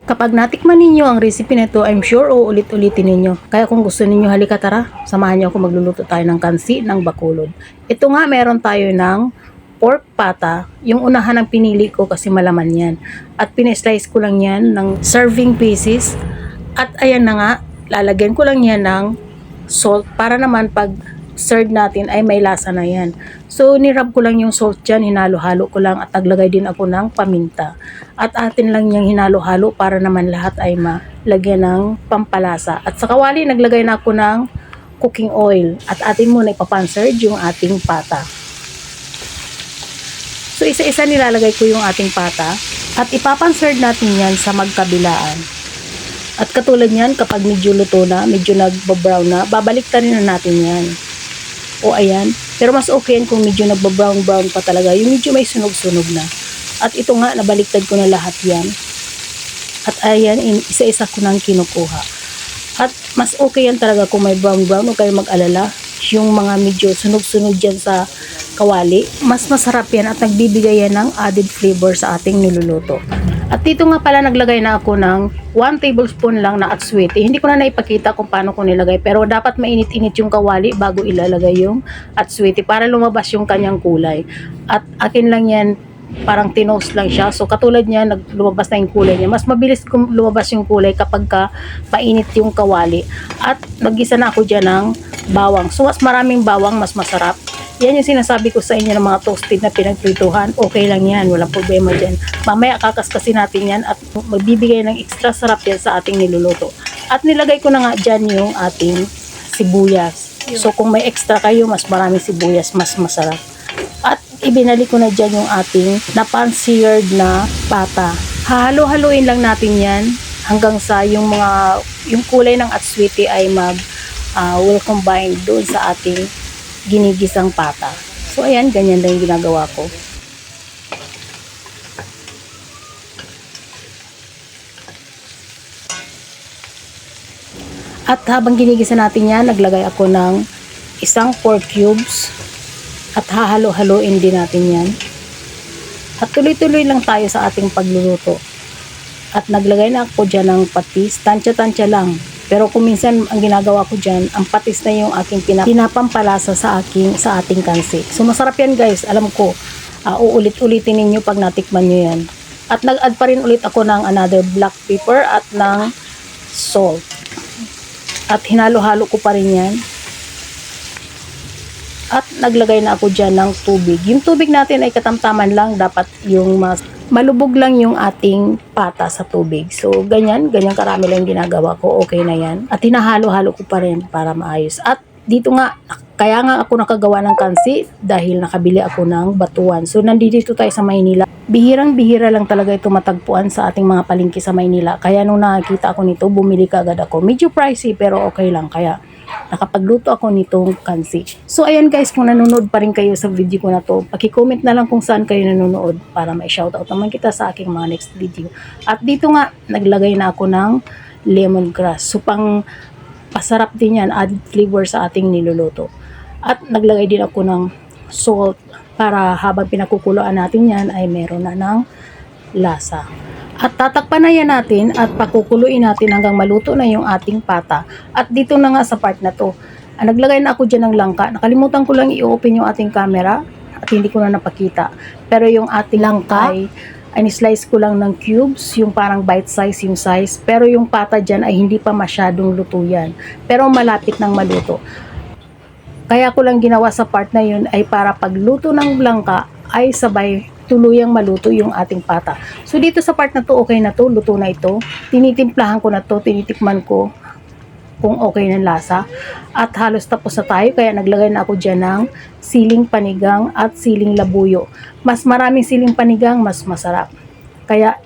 Kapag natikman ninyo ang recipe nito, I'm sure uulit-ulitin ninyo. Kaya kung gusto ninyo, halika tara, samahan niyo ako magluluto tayo ng kansi ng bakulod. Ito nga, meron tayo ng pork pata. Yung unahan ang pinili ko kasi malaman yan. At pineslice ko lang yan ng serving pieces. At ayan na nga, lalagyan ko lang yan ng salt para naman pag serve natin ay may lasa na yan. So nirab ko lang yung salt dyan, hinalo-halo ko lang at naglagay din ako ng paminta. At atin lang yung hinalo-halo para naman lahat ay malagyan ng pampalasa. At sa kawali naglagay na ako ng cooking oil at atin muna ipapanserve yung ating pata. So isa-isa nilalagay ko yung ating pata at ipapanserve natin yan sa magkabilaan. At katulad niyan, kapag medyo luto na, medyo nagba-brown na, babalik na natin yan. O ayan, pero mas okay yan kung medyo nagba-brown pa talaga, yung medyo may sunog-sunog na. At ito nga, nabaliktad ko na lahat yan. At ayan, isa-isa ko nang kinukuha. At mas okay yan talaga kung may brown, huwag kayong mag-alala. Yung mga medyo sunog-sunog dyan sa kawali, mas masarap yan at nagbibigay yan ng added flavor sa ating niluluto. At dito nga pala naglagay na ako ng 1 tablespoon lang na atswete. Hindi ko na naipakita kung paano ko nilagay, pero dapat mainit-init yung kawali bago ilalagay yung atswete para lumabas yung kanyang kulay. At akin lang yan, parang tinos lang siya. So katulad niya, lumabas na yung kulay niya. Mas mabilis lumabas yung kulay kapag painit yung kawali. At nag-isa na ako dyan ng bawang. So mas maraming bawang, mas masarap. Yan yung sinasabi ko sa inyo ng mga toasted na pinagprituhan. Okay lang yan, walang problema dyan. Mamaya kakaskasin natin yan at magbibigay ng extra sarap yan sa ating niluluto. At nilagay ko na nga dyan yung ating sibuyas. So kung may extra kayo, mas maraming sibuyas, mas masarap. At ibinalik ko na dyan yung ating napan-seared na pata. Hahalo-haluin lang natin yan hanggang sa yung kulay ng atswete ay will combine doon sa ating ginigisang pata. So ayan, ganyan lang yung ginagawa ko. At habang ginigisa natin yan, naglagay ako ng isang pork cubes at hahalo-haloin din natin yan. At tuloy-tuloy lang tayo sa ating pagluluto. At naglagay na ako dyan ng patis, tansya-tansya lang. Pero kung minsan ang ginagawa ko dyan, ang patis na yung aking pinapampalasa sa ating kansi. So masarap yan guys, alam ko. Uulit-ulitin ninyo pag natikman nyo yan. At nag-add pa rin ulit ako ng another black pepper at ng salt. At hinalo-halo ko pa rin yan. At naglagay na ako dyan ng tubig. Yung tubig natin ay katamtaman lang. Dapat yung malubog lang yung ating pata sa tubig. So, ganyan karami lang ginagawa ko. Okay na yan. At hinahalo-halo ko pa rin para maayos. At dito nga, kaya nga ako nakagawa ng kansi dahil nakabili ako ng batuan. So, nandito tayo sa Maynila. Bihirang-bihira lang talaga ito matagpuan sa ating mga palengke sa Maynila. Kaya nung nakita ako nito, bumili ka agad ako. Medyo pricey pero okay lang. Kaya nakapagluto ako nitong kansi. So ayan guys, kung nanonood pa rin kayo sa video ko na to, paki-comment na lang kung saan kayo nanonood para ma-shoutout naman kita sa aking mga next video. At dito nga, naglagay na ako ng lemongrass. So pang pasarap din yan, added flavor sa ating niluluto. At naglagay din ako ng salt para habang pinakukuluan natin yan ay meron na ng lasa. At tatakpan na yan natin at pakukuluin natin hanggang maluto na yung ating pata. At dito na nga sa part na to, naglagay na ako dyan ng langka. Nakalimutan ko lang i-open yung ating camera at hindi ko na napakita. Pero yung ating langka ay ni-slice ko lang ng cubes, yung parang bite size yung size. Pero yung pata dyan ay hindi pa masyadong luto yan. Pero malapit ng maluto. Kaya ko lang ginawa sa part na yun ay para pagluto ng langka ay sabay tuluyang maluto yung ating pata. So dito sa part na to, okay na to, luto na ito. Tinitimplahan ko na to, tinitikman ko kung okay ng lasa. At halos tapos na tayo, kaya naglagay na ako dyan ng siling panigang at siling labuyo. Mas maraming siling panigang, mas masarap. Kaya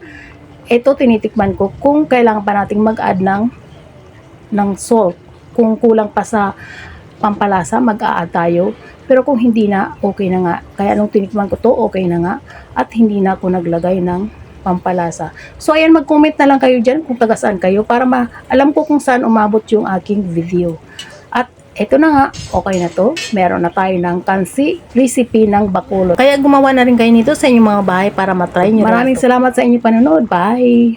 ito tinitikman ko kung kailangan pa nating mag-add ng salt. Kung kulang pa sa pampalasa, mag-a-add tayo. Pero kung hindi na, okay na nga. Kaya nung tinikman ko to, okay na nga. At hindi na ako naglagay ng pampalasa. So ayan, mag-comment na lang kayo dyan kung taga saan kayo para alam ko kung saan umabot yung aking video. At eto na nga, okay na to. Meron na tayo ng kansi recipe ng bakulod. Kaya gumawa na rin kayo nito sa inyong mga bahay para matry nyo. Maraming salamat sa inyong panonood. Bye!